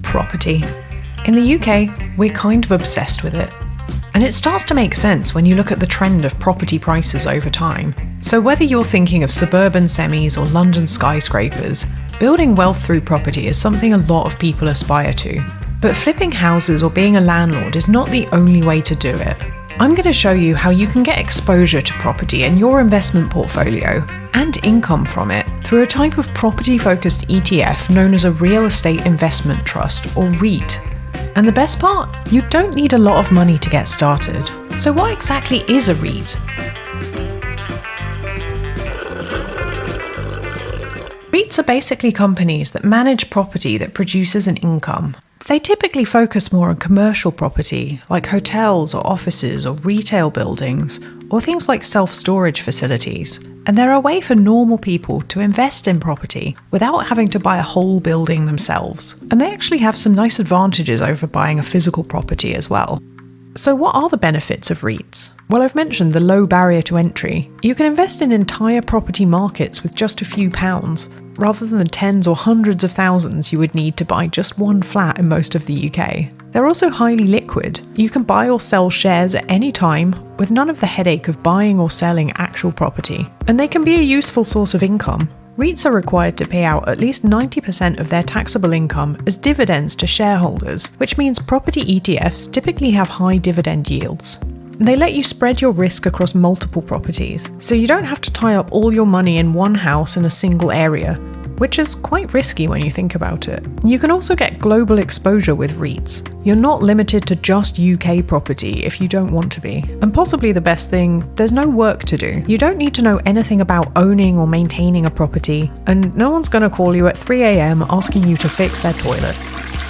property. In the UK, we're kind of obsessed with it. And it starts to make sense when you look at the trend of property prices over time. So whether you're thinking of suburban semis or London skyscrapers, building wealth through property is something a lot of people aspire to. But flipping houses or being a landlord is not the only way to do it. I'm going to show you how you can get exposure to property in your investment portfolio and income from it through a type of property-focused ETF known as a Real Estate Investment Trust, or REIT. And the best part? You don't need a lot of money to get started. So what exactly is a REIT? REITs are basically companies that manage property that produces an income. They typically focus more on commercial property, like hotels or offices or retail buildings, or things like self-storage facilities. And they're a way for normal people to invest in property without having to buy a whole building themselves. And they actually have some nice advantages over buying a physical property as well. So what are the benefits of REITs? Well, I've mentioned the low barrier to entry. You can invest in entire property markets with just a few pounds, rather than the tens or hundreds of thousands you would need to buy just one flat in most of the UK. They're also highly liquid. You can buy or sell shares at any time with none of the headache of buying or selling actual property. And they can be a useful source of income. REITs are required to pay out at least 90% of their taxable income as dividends to shareholders, which means property ETFs typically have high dividend yields. They let you spread your risk across multiple properties, so you don't have to tie up all your money in one house in a single area, which is quite risky when you think about it. You can also get global exposure with REITs. You're not limited to just UK property if you don't want to be. And possibly the best thing, there's no work to do. You don't need to know anything about owning or maintaining a property, and no one's going to call you at 3 a.m. asking you to fix their toilet.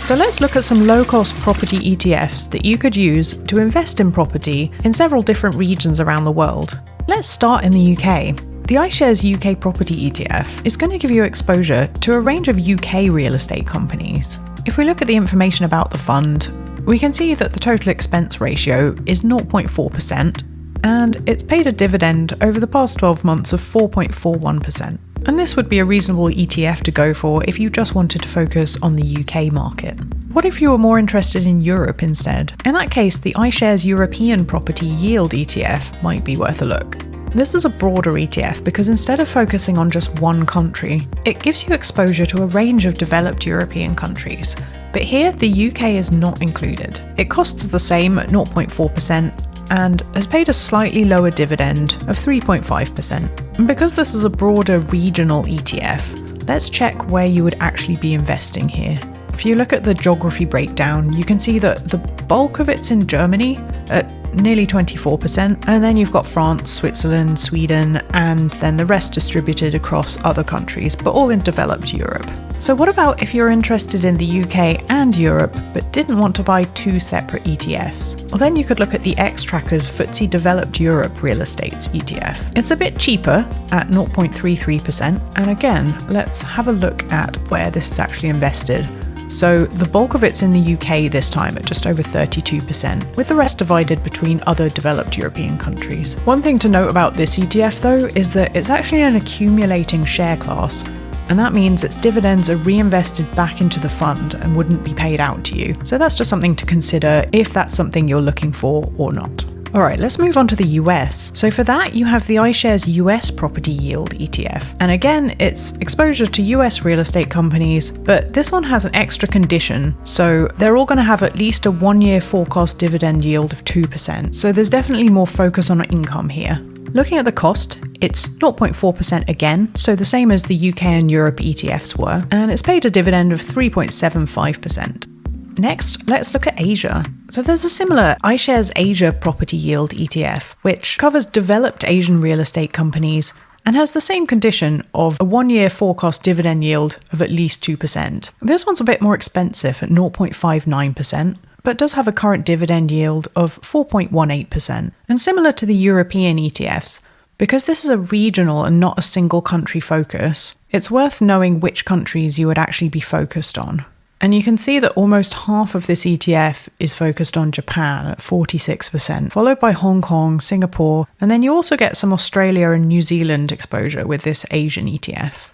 So let's look at some low-cost property ETFs that you could use to invest in property in several different regions around the world. Let's start in the UK. The iShares UK Property ETF is going to give you exposure to a range of UK real estate companies. If we look at the information about the fund, we can see that the total expense ratio is 0.4%, and it's paid a dividend over the past 12 months of 4.41%. And this would be a reasonable ETF to go for if you just wanted to focus on the UK market. What if you were more interested in Europe instead? In that case, the iShares European Property Yield ETF might be worth a look. This is a broader ETF because instead of focusing on just one country, it gives you exposure to a range of developed European countries. But here, the UK is not included. It costs the same at 0.4%, and has paid a slightly lower dividend of 3.5%. And because this is a broader regional ETF, let's check where you would actually be investing here. If you look at the geography breakdown, you can see that the bulk of it's in Germany at nearly 24%, and then you've got France, Switzerland, Sweden, and then the rest distributed across other countries, but all in developed Europe. So what about if you're interested in the UK and Europe, but didn't want to buy two separate ETFs? Well, then you could look at the Xtrackers FTSE Developed Europe Real Estates ETF. It's a bit cheaper at 0.33%, and again, let's have a look at where this is actually invested. So the bulk of it's in the UK this time at just over 32%, with the rest divided between other developed European countries. One thing to note about this ETF though is that it's actually an accumulating share class, and that means its dividends are reinvested back into the fund and wouldn't be paid out to you. So that's just something to consider if that's something you're looking for or not. Alright, let's move on to the US. So for that, you have the iShares US Property Yield ETF. And again, it's exposure to US real estate companies, but this one has an extra condition. So they're all going to have at least a 1-year forecast dividend yield of 2%. So there's definitely more focus on income here. Looking at the cost, it's 0.4% again, so the same as the UK and Europe ETFs were, and it's paid a dividend of 3.75%. Next, let's look at Asia. So there's a similar iShares Asia Property Yield ETF, which covers developed Asian real estate companies and has the same condition of a 1-year forecast dividend yield of at least 2%. This one's a bit more expensive at 0.59%, but does have a current dividend yield of 4.18%. And similar to the European ETFs, because this is a regional and not a single country focus, it's worth knowing which countries you would actually be focused on. And you can see that almost half of this ETF is focused on Japan at 46%, followed by Hong Kong, Singapore, and then you also get some Australia and New Zealand exposure with this Asian ETF.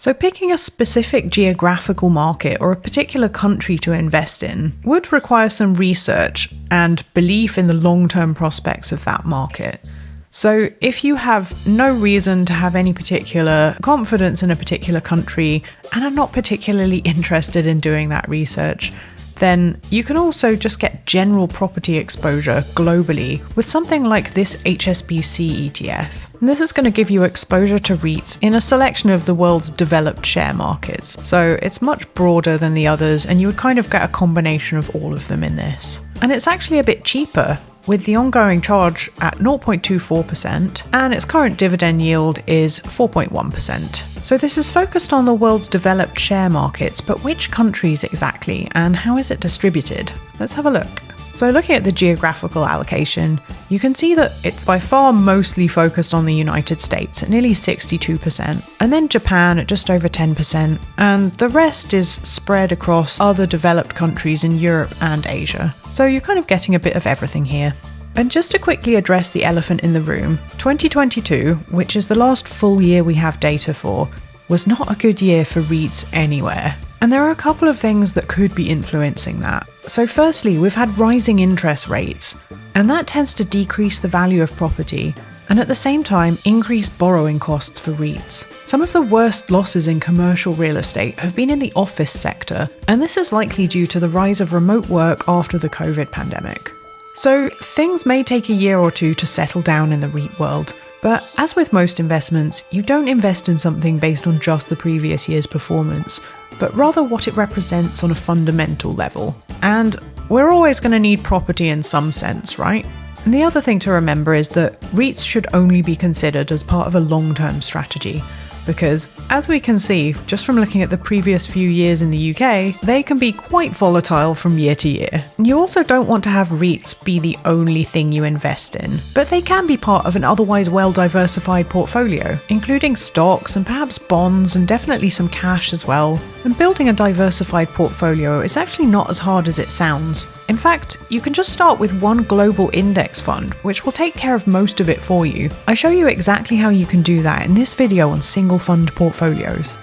So picking a specific geographical market or a particular country to invest in would require some research and belief in the long-term prospects of that market. So if you have no reason to have any particular confidence in a particular country and are not particularly interested in doing that research, then you can also just get general property exposure globally with something like this HSBC ETF. And this is going to give you exposure to REITs in a selection of the world's developed share markets. So it's much broader than the others, and you would kind of get a combination of all of them in this. And it's actually a bit cheaper, with the ongoing charge at 0.24%, and its current dividend yield is 4.1%. So this is focused on the world's developed share markets, but which countries exactly, and how is it distributed? Let's have a look. So looking at the geographical allocation, you can see that it's by far mostly focused on the United States at nearly 62%, and then Japan at just over 10%, and the rest is spread across other developed countries in Europe and Asia. So you're kind of getting a bit of everything here. And just to quickly address the elephant in the room, 2022, which is the last full year we have data for, was not a good year for REITs anywhere. And there are a couple of things that could be influencing that. So firstly, we've had rising interest rates, and that tends to decrease the value of property, and at the same time increase borrowing costs for REITs. Some of the worst losses in commercial real estate have been in the office sector, and this is likely due to the rise of remote work after the COVID pandemic. So things may take a year or two to settle down in the REIT world, but as with most investments, you don't invest in something based on just the previous year's performance, but rather what it represents on a fundamental level. And we're always going to need property in some sense, right? And the other thing to remember is that REITs should only be considered as part of a long-term strategy, because as we can see, just from looking at the previous few years in the UK, they can be quite volatile from year to year. You also don't want to have REITs be the only thing you invest in, but they can be part of an otherwise well-diversified portfolio, including stocks and perhaps bonds and definitely some cash as well. And building a diversified portfolio is actually not as hard as it sounds. In fact, you can just start with one global index fund, which will take care of most of it for you. I show you exactly how you can do that in this video on single fund portfolios.